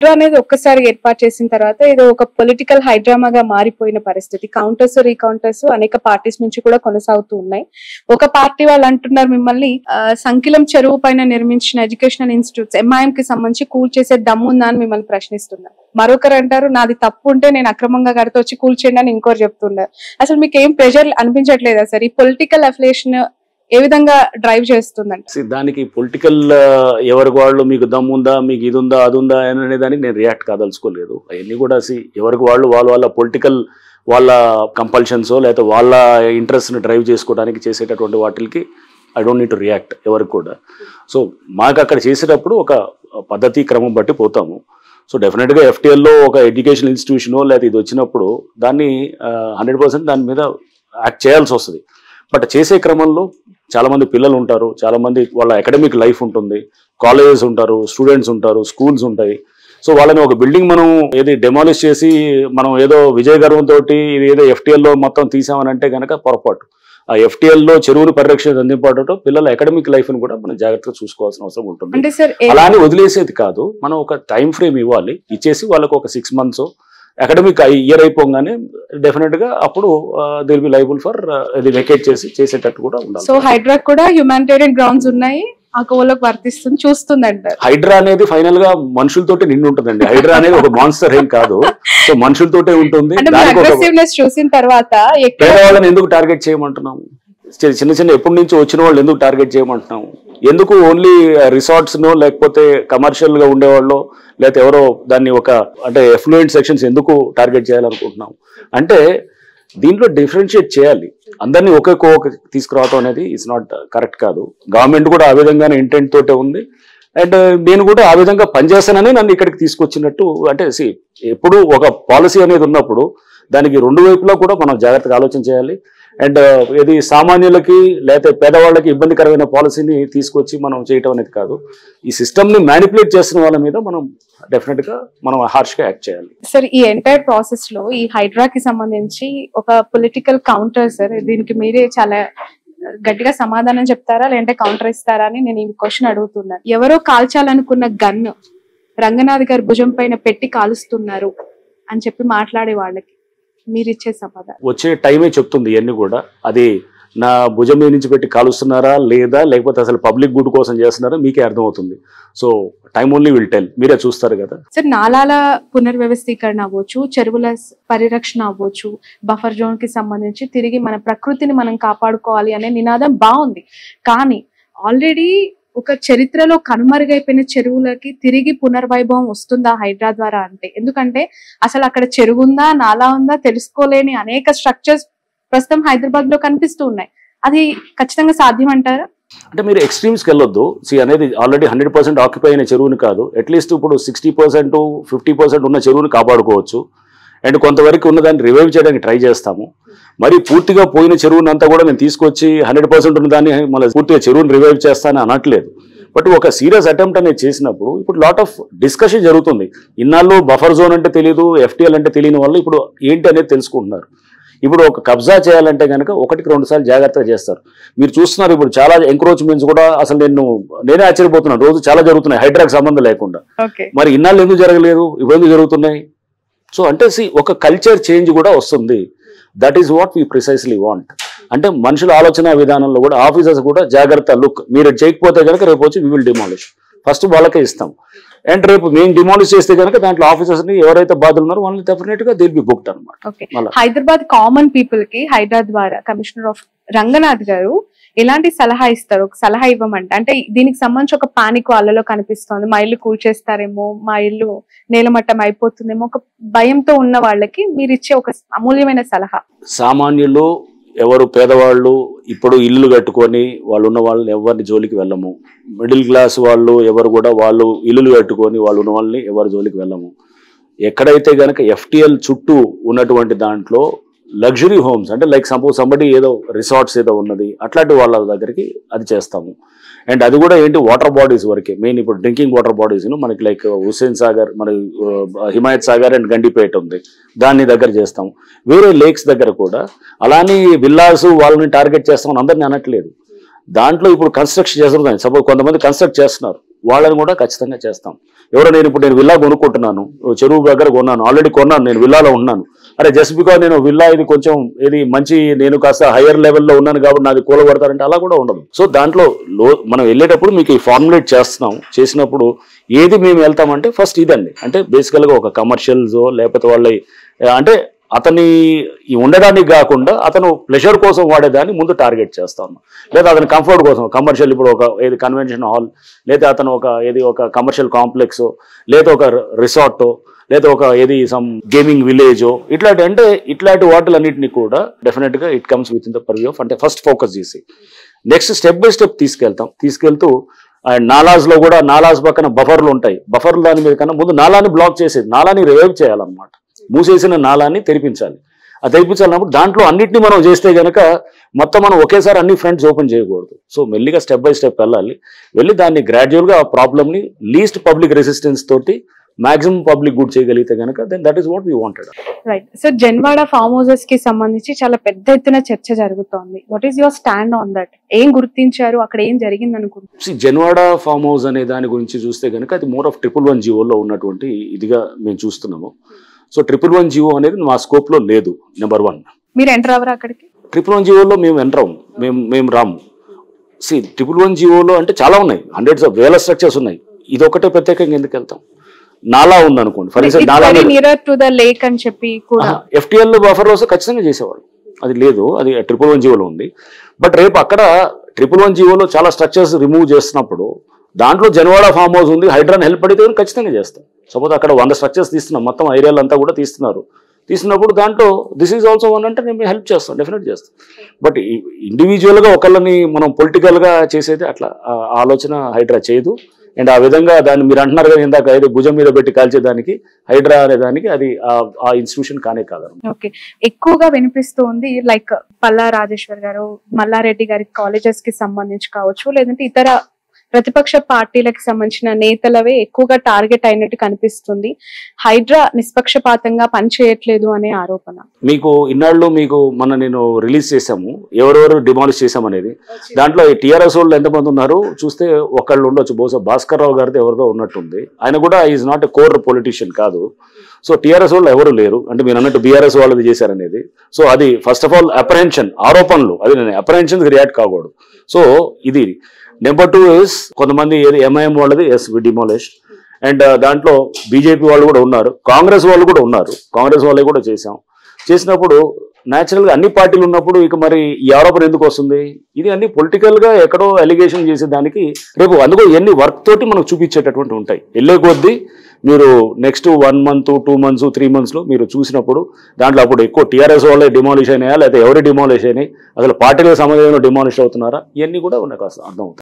అనేది ఒక్కసారి ఏర్పాటు చేసిన తర్వాత ఇది ఒక పొలిటికల్ హైడ్రామాగా మారిపోయిన పరిస్థితి. కౌంటర్స్ రీకౌంటర్స్ అనేక పార్టీస్ నుంచి కూడా కొనసాగుతూ ఉన్నాయి. ఒక పార్టీ వాళ్ళు అంటున్నారు మిమ్మల్ని సంకిలం చెరువు పైన నిర్మించిన ఎడ్యుకేషనల్ ఇన్స్టిట్యూట్స్ ఎంఐఎం కి సంబంధించి కూల్ చేసే దమ్ముందా అని మిమ్మల్ని ప్రశ్నిస్తున్నారు. మరొకరు అంటారు నాది తప్పు ఉంటే నేను అక్రమంగా కడితే వచ్చి కూల్ చేయండి అని ఇంకోరు చెప్తున్నారు. అసలు మీకు ఏం ప్రెషర్ అనిపించట్లేదా సార్? ఈ పొలిటికల్ అఫిలియేషన్ ఏ విధంగా డ్రైవ్ చేస్తుందండి? దానికి పొలిటికల్ ఎవరికి వాళ్ళు మీకు దమ్ముందా, మీకు ఇది ఉందా అది ఉందా అనే దానికి నేను రియాక్ట్ కాదలుచుకోలేదు. అవన్నీ కూడా ఎవరికి వాళ్ళు వాళ్ళ పొలిటికల్ వాళ్ళ కంపల్షన్సో లేకపోతే వాళ్ళ ఇంట్రెస్ట్ని డ్రైవ్ చేసుకోవడానికి చేసేటటువంటి వాటికి I don't need to react ఎవరికి కూడా. సో మాకు అక్కడ చేసేటప్పుడు ఒక పద్ధతి క్రమం బట్టి పోతాము. సో డెఫినెట్గా ఎఫ్టీఎల్లో ఒక ఎడ్యుకేషన్ ఇన్స్టిట్యూషనో లేకపోతే ఇది వచ్చినప్పుడు దాన్ని 100% దాని మీద యాక్ట్ చేయాల్సి వస్తుంది. బట్ చేసే క్రమంలో చాలామంది పిల్లలు ఉంటారు, చాలామంది వాళ్ళ అకాడమిక్ లైఫ్ ఉంటుంది, కాలేజెస్ ఉంటారు, స్టూడెంట్స్ ఉంటారు, స్కూల్స్ ఉంటాయి. సో వాళ్ళని ఒక బిల్డింగ్ మనం ఏది డెమాలిష్ చేసి మనం ఏదో విజయ గర్వంతో ఇది ఏదో ఎఫ్టీఎల్లో మొత్తం తీసామని అంటే కనుక పొరపాటు. ఆ ఎఫ్టీఎల్లో చెరువును పరిరక్షణ అందింపడటం పిల్లల అకాడమిక్ లైఫ్ ని కూడా మనం జాగ్రత్తగా చూసుకోవాల్సిన అవసరం ఉంటుంది. అలానే వదిలేసేది కాదు, మనం ఒక టైం ఫ్రేమ్ ఇవ్వాలి, ఇచ్చేసి వాళ్ళకు ఒక 6 months అకాడమిక్ ఇయర్ అయిపోగానే డెఫినెట్ గా అప్పుడు దిల్ బి లైబుల్ ఫర్ ఇది వెకేట్ చేసేటట్టు కూడా ఉండాలి. సో హైడ్రా కూడా హ్యూమానిటేరియన్ గ్రౌండ్స్ ఉన్నాయి, ఆ కోవలోకి వర్తిస్తుంది చూస్తుందంట. హైడ్రా అనేది ఫైనల్ గా మనుషులతోటి నిండి ఉంటుందండి. హైడ్రా అనేది ఒక మాన్స్టర్ ఏం కాదు, సో మనుషులతోటే ఉంటుంది. చూసిన తర్వాత పేదవాళ్ళని ఎందుకు టార్గెట్ చేయమంటున్నాము? చిన్న చిన్న ఎప్పటి నుంచి వచ్చిన వాళ్ళు ఎందుకు టార్గెట్ చేయమంటున్నాము? ఎందుకు ఓన్లీ రిసార్ట్స్ నో లేకపోతే కమర్షియల్ గా ఉండేవాళ్ళు లేకపోతే ఎవరో దాన్ని ఒక అంటే ఎఫ్లూయెంట్ సెక్షన్స్ ఎందుకు టార్గెట్ చేయాలనుకుంటున్నాం అంటే దీంట్లో డిఫరెన్షియేట్ చేయాలి. అందరినీ ఒకే తీసుకురావడం అనేది ఇట్స్ నాట్ కరెక్ట్ కాదు. గవర్నమెంట్ కూడా ఆ విధంగానే ఇంటెంట్ తోటే ఉంది. అండ్ నేను కూడా ఆ విధంగా పనిచేస్తానని నన్ను ఇక్కడికి తీసుకొచ్చినట్టు అంటే ఎప్పుడు ఒక పాలసీ అనేది ఉన్నప్పుడు దానికి 2 వైపులా కూడా మనం జాగ్రత్తగా ఆలోచన చేయాలి. అండ్ ఇది సామాన్యులకి లేకపోతే పేదవాళ్ళకి ఇబ్బందికరమైన పాలసీని తీసుకొచ్చి మనం చేయటం అనేది కాదు. ఈ సిస్టమ్ని మ్యానిపులేట్ చేస్తున్న వాళ్ళ మీద మనం డెఫినెట్ గా మనం హార్ష్ గా యాక్ట్ చేయాలి. సార్ ఈ ఎంటైర్ ప్రాసెస్ లో ఈ హైడ్రాకి సంబంధించి ఒక పొలిటికల్ కౌంటర్ సార్, దీనికి మీరే చాలా గట్టిగా సమాధానం చెప్తారా లేదంటే కౌంటర్ ఇస్తారా అని నేను ఈ క్వశ్చన్ అడుగుతున్నాను. ఎవరో కాల్చాలనుకున్న గన్ను రంగనాథ్ గారి భుజం పైన పెట్టి కాలుస్తున్నారు అని చెప్పి మాట్లాడే వాళ్ళకి మీరు ఇచ్చే సమాధానం? వచ్చే టైమే చెప్తుంది ఇవన్నీ కూడా. అది నా భుజం మీద నుంచి పెట్టి కాలుస్తున్నారా లేదా లేకపోతే అసలు పబ్లిక్ గుడ్ కోసం చేస్తున్నారా మీకే అర్థమవుతుంది. So time only will tell, మీరే చూస్తారు కదా. సార్ నాలాల పునర్వ్యవస్థీకరణ అవ్వచ్చు, చెరువుల పరిరక్షణ అవ్వచ్చు, బఫర్ జోన్ కి సంబంధించి తిరిగి మన ప్రకృతిని మనం కాపాడుకోవాలి అనే నినాదం బాగుంది. కానీ ఆల్రెడీ ఒక చరిత్రలో కనుమరుగైపోయిన చెరువులకి తిరిగి పునర్వైభవం వస్తుందా హైడ్రా ద్వారా అంటే? ఎందుకంటే అసలు అక్కడ చెరువు ఉందా నాలా ఉందా తెలుసుకోలేని అనేక స్ట్రక్చర్స్ ప్రస్తుతం హైదరాబాద్ లో కనిపిస్తూ ఉన్నాయి. అది ఖచ్చితంగా సాధ్యం అంటారా? అంటే మీరు ఎక్స్ట్రీమ్స్కి వెళ్ళొద్దు. అనేది ఆల్రెడీ 100% ఆక్యుపై అయిన చెరువుని కాదు, అట్లీస్ట్ ఇప్పుడు 60% 50% ఉన్న చెరువుని కాపాడుకోవచ్చు. అండ్ కొంతవరకు ఉన్నదాన్ని రివైవ్ చేయడానికి ట్రై చేస్తాము. మరి పూర్తిగా పోయిన చెరువుని అంతా కూడా నేను తీసుకొచ్చి 100% ఉన్నదాన్ని మళ్ళీ పూర్తిగా చెరువుని రివైవ్ చేస్తానని అనట్లేదు. బట్ ఒక సీరియస్ అటెంప్ట్ అనేది చేసినప్పుడు ఇప్పుడు లాట్ ఆఫ్ డిస్కషన్ జరుగుతుంది. ఇన్నాళ్ళు బఫర్ జోన్ అంటే తెలియదు, ఎఫ్టీఎల్ అంటే తెలియని వాళ్ళు ఇప్పుడు ఏంటి అనేది తెలుసుకుంటున్నారు. ఇప్పుడు ఒక కబ్జా చేయాలంటే కనుక 1-2 సార్లు జాగ్రత్తగా చేస్తారు. మీరు చూస్తున్నారు ఇప్పుడు చాలా ఎంక్రోచ్మెంట్స్ కూడా అసలు నేనే ఆశ్చర్యపోతున్నాను. రోజు చాలా జరుగుతున్నాయి హైడ్రాకి సంబంధం లేకుండా. మరి ఇన్నాళ్ళు ఎందుకు జరగలేదు, ఇప్పుడు ఎందుకు జరుగుతున్నాయి? సో అంటే ఒక కల్చర్ చేంజ్ కూడా వస్తుంది. That is what we precisely want. అంటే మనుషుల ఆలోచన విధానంలో కూడా ఆఫీసర్స్ కూడా జాగ్రత్త, లుక్ మీరు చేయకపోతే కనుక రేపు వచ్చి వీ విల్ డిమాలిష్, ఫస్ట్ వాళ్ళకే ఇస్తాం. అండ్ రేపు మేము డిమాలిష్ చేస్తే కనుక దాంట్లో ఆఫీసర్స్ ని ఎవరైతే బాధలు ఉన్నారో వాళ్ళని డెఫినెట్ గా దిల్ బి బుక్డ్ అనమాట. హైదరాబాద్ కామన్ పీపుల్ కి హైడ్రా ద్వారా కమిషనర్ ఆఫ్ రంగనాథ్ గారు ఎలాంటి సలహా ఇస్తారు? ఒక సలహా ఇవ్వమంటే అంటే దీనికి సంబంధించి ఒక పానిక్ వాళ్ళలో కనిపిస్తోంది, మా ఇల్లు కూల్చేస్తారేమో, మా ఇల్లు నేలమట్టం అయిపోతుందేమో, ఒక భయంతో ఉన్న వాళ్ళకి మీరు ఇచ్చే ఒక అమూల్యమైన సలహా. సామాన్యులు ఎవరు పేదవాళ్ళు ఇప్పుడు ఇల్లు కట్టుకొని వాళ్ళు ఉన్న వాళ్ళని ఎవరిని జోలికి వెళ్ళము. మిడిల్ క్లాస్ వాళ్ళు ఎవరు కూడా వాళ్ళు ఇల్లులు కట్టుకొని వాళ్ళు ఉన్న వాళ్ళని ఎవరి జోలికి వెళ్ళము. ఎక్కడైతే కనుక ఎఫ్టీఎల్ చుట్టూ ఉన్నటువంటి దాంట్లో లగ్జరీ హోమ్స్ అంటే లైక్ సపోజ్ సంబడి ఏదో రిసార్ట్స్ ఏదో ఉన్నది అట్లాంటి వాళ్ళ దగ్గరికి అది చేస్తాము. అండ్ అది కూడా ఏంటి వాటర్ బాడీస్ వరకే మెయిన్. ఇప్పుడు డ్రింకింగ్ వాటర్ బాడీస్ మనకి లైక్ హుస్సేన్ సాగర్, మన హిమాయత్ సాగర్ అండ్ గండిపేట ఉంది, దాన్ని దగ్గర చేస్తాం. వేరే లేక్స్ దగ్గర కూడా అలానే విల్లాస్ వాళ్ళని టార్గెట్ చేస్తామని అందరినీ అనట్లేదు. దాంట్లో ఇప్పుడు కన్స్ట్రక్షన్ చేస్తున్నాయి. సపోజ్ కొంతమంది కన్స్ట్రక్ట్ చేస్తున్నారు, వాళ్ళని కూడా ఖచ్చితంగా చేస్తాం. ఎవరో నేను విల్లా కొనుక్కుంటున్నాను, చెరువు దగ్గర కొన్నాను, ఆల్రెడీ కొన్నాను, నేను విల్లాలో ఉన్నాను, అరే జస్ట్ బికాజ్ నేను విల్లా ఇది కొంచెం ఇది మంచి నేను కాస్త హైయర్ లెవెల్లో ఉన్నాను కాబట్టి నాది కూలగొడతారంటే అలా కూడా ఉండదు. సో దాంట్లో మనం వెళ్ళేటప్పుడు మీకు ఈ ఫార్ములేట్ చేసినప్పుడు ఏది మేము వెళ్తామంటే ఫస్ట్ ఇదండి, అంటే బేసికల్గా ఒక కమర్షియల్స్ లేకపోతే వాళ్ళ అంటే అతని ఉండడానికి కాకుండా అతను ప్లెజర్ కోసం వాడేదాన్ని ముందు టార్గెట్ చేస్తాను, లేదా అతని కంఫర్ట్ కోసం కమర్షియల్ ఇప్పుడు ఒక ఏది కన్వెన్షన్ హాల్, లేదా అతను ఒక కమర్షియల్ కాంప్లెక్స్, లేదా ఒక రిసార్టో, లేదా ఒక సమ్ గేమింగ్ విలేజో, ఇట్లాంటి వాటిలన్నింటినీ కూడా డెఫినెట్గా it comes with in the purview of, అంటే ఫస్ట్ ఫోకస్ చేసి నెక్స్ట్ స్టెప్ బై స్టెప్ తీసుకెళ్తూ అండ్ నాలాస్లో కూడా నాలాస్ పక్కన బఫర్లు ఉంటాయి, బఫర్లు దాని మీద కన్నా ముందు నాలాని బ్లాక్ చేసేది, నాలాని రివైవ్ చేయాలన్నమాట, మూసేసిన నాలాన్ని తెరిపించాలి. ఆ తెరిపించాలన్నప్పుడు దాంట్లో అన్నింటినీ మనం చేస్తే కనుక మొత్తం మనం ఒకేసారి అన్ని ఫ్రంట్స్ ఓపెన్ చేయకూడదు. సో మెల్లిగా స్టెప్ బై స్టెప్ వెళ్ళి దాన్ని గ్రాడ్యువల్గా ఆ ప్రాబ్లమ్ని లీస్ట్ పబ్లిక్ రెసిస్టెన్స్ తోటి మాక్సిమం పబ్లిక్ గుడ్ చేయగలిగితే కనుక then that is what we wanted. Right. So Janwada farm houses కి సంబంధించి చాలా పెద్ద ఎత్తున చర్చ జరుగుతోంది. What is your stand on that? ఏం గుర్తించారు, అక్కడ ఏం జరిగింది అనుకుంటున్నారు? జన్వాడ ఫార్మ్ హౌస్ అనే దాని గురించి చూస్తే కనుక అది మోర్ ఆఫ్ 111 జీవోలో ఉన్నటువంటి ఇదిగా మేము చూస్తున్నాము. సో 111 జీవో అనేది మా స్కోప్ లో లేదు. నెంబర్ 1, మీరు ఎంటర్ అవ్వరు అక్కడికి? 111 జీవోలో మేము ఎంటర్ అవ్వము, మేము రాము. 111 జీవోలో అంటే చాలా ఉన్నాయి, హండ్రెడ్స్ ఆఫ్ వేల స్ట్రక్చర్స్ ఉన్నాయి, ఇది ఒకటే ప్రత్యేకంగా ఎందుకు వెళ్తాం? నాలా ఉంది అనుకోండి, ఫర్ ఎగ్జాంపుల్ నాలా లేక్ అని చెప్పి FTL బఫర్ హౌస్ ఖచ్చితంగా చేసేవాళ్ళు, అది లేదు, అది 111 జీవోలో ఉంది. బట్ రేపు అక్కడ 111 జీవోలో చాలా స్ట్రక్చర్స్ రిమూవ్ చేస్తున్నప్పుడు దాంట్లో జన్వాడ ఫార్మ్ హౌస్ ఉంది, హైడ్రాన్ హెల్ప్ అడిగితే ఖచ్చితంగా చేస్తాం. సపోజ్ అక్కడ 100 స్ట్రక్చర్స్ తీస్తున్నాం, మొత్తం ఏరియాలు అంతా కూడా తీస్తున్నప్పుడు దాంట్లో దిస్ ఈజ్ ఆల్సో వన్ అంటే నేను హెల్ప్ చేస్తాం, డెఫినెట్ చేస్తాం. బట్ ఇండివిజువల్గా ఒకళ్ళని మనం పొలిటికల్గా చేసేది అట్లా ఆలోచన హైడ్రా చేయదు. అండ్ ఆ విధంగా దాన్ని మీరు అంటున్నారు కదా ఇందాక ఏదో భుజం మీద పెట్టి కాల్చేదానికి హైడ్రా అనే దానికి అది ఆ ఇన్స్టిట్యూషన్ కానే కాదు. ఓకే, ఎక్కువగా వినిపిస్తుంది లైక్ పల్లా రాజేశ్వర్ గారు, మల్లారెడ్డి గారి కాలేజెస్ కి సంబంధించి కావచ్చు, లేదంటే ఇతర ప్రతిపక్ష పార్టీలకు సంబంధించిన నేతలవే ఎక్కువగా టార్గెట్ అయినట్టు కనిపిస్తుంది. హైడ్రా నిష్పక్షపాతంగా పనిచేయట్లేదు అనే ఆరోపణ. మీకు ఇన్నాళ్ళు నేను రిలీజ్ చేశాము ఎవరెవరు డిమాలిష్ చేశామనేది. దాంట్లో టీఆర్ఎస్ వాళ్ళు ఎంతమంది ఉన్నారు చూస్తే ఒకళ్ళు ఉండొచ్చు, బహుశా భాస్కర్ రావు గారితో ఎవరిదో ఉన్నట్టుంది. ఆయన కూడా is not a core politician కాదు. సో టీఆర్ఎస్ వాళ్ళు ఎవరు లేరు, అంటే మీరు అన్నట్టు బీఆర్ఎస్ వాళ్ళది చేశారనేది. సో అది ఫస్ట్ ఆఫ్ ఆల్ అప్రహెన్షన్, ఆరోపణలు, అది నేను అప్రహెన్షన్కి రియాక్ట్ కాకూడదు. సో ఇది నెంబర్ 2 ఇస్ కొంతమంది MIM వాళ్ళది వి డిమాలిష్, అండ్ దాంట్లో బీజేపీ వాళ్ళు కూడా ఉన్నారు, కాంగ్రెస్ వాళ్ళు కూడా ఉన్నారు, కాంగ్రెస్ వాళ్ళే కూడా చేసినప్పుడు న్యాచురల్గా అన్ని పార్టీలు ఉన్నప్పుడు ఇక మరి ఈ ఆరోపణ ఎందుకు వస్తుంది? ఇది అన్ని పొలిటికల్గా ఎక్కడో అలిగేషన్ చేసేదానికి రేపు అందుకో ఎన్ని వర్క్ తోటి మనకు చూపించేటటువంటి ఉంటాయి. వెళ్ళే కొద్దీ మీరు నెక్స్ట్ 1 month 2 months 3 monthsలో మీరు చూసినప్పుడు దాంట్లో అప్పుడు ఎక్కువ టీఆర్ఎస్ వాళ్ళే డిమాలిష్ అయినాయా, లేకపోతే ఎవరి డిమాలిష్ అయినాయి, అసలు పార్టీలకు సంబంధించిన డిమాలిష్ అవుతున్నారా, ఇవన్నీ కూడా నాకు అర్థం అవుతాయి.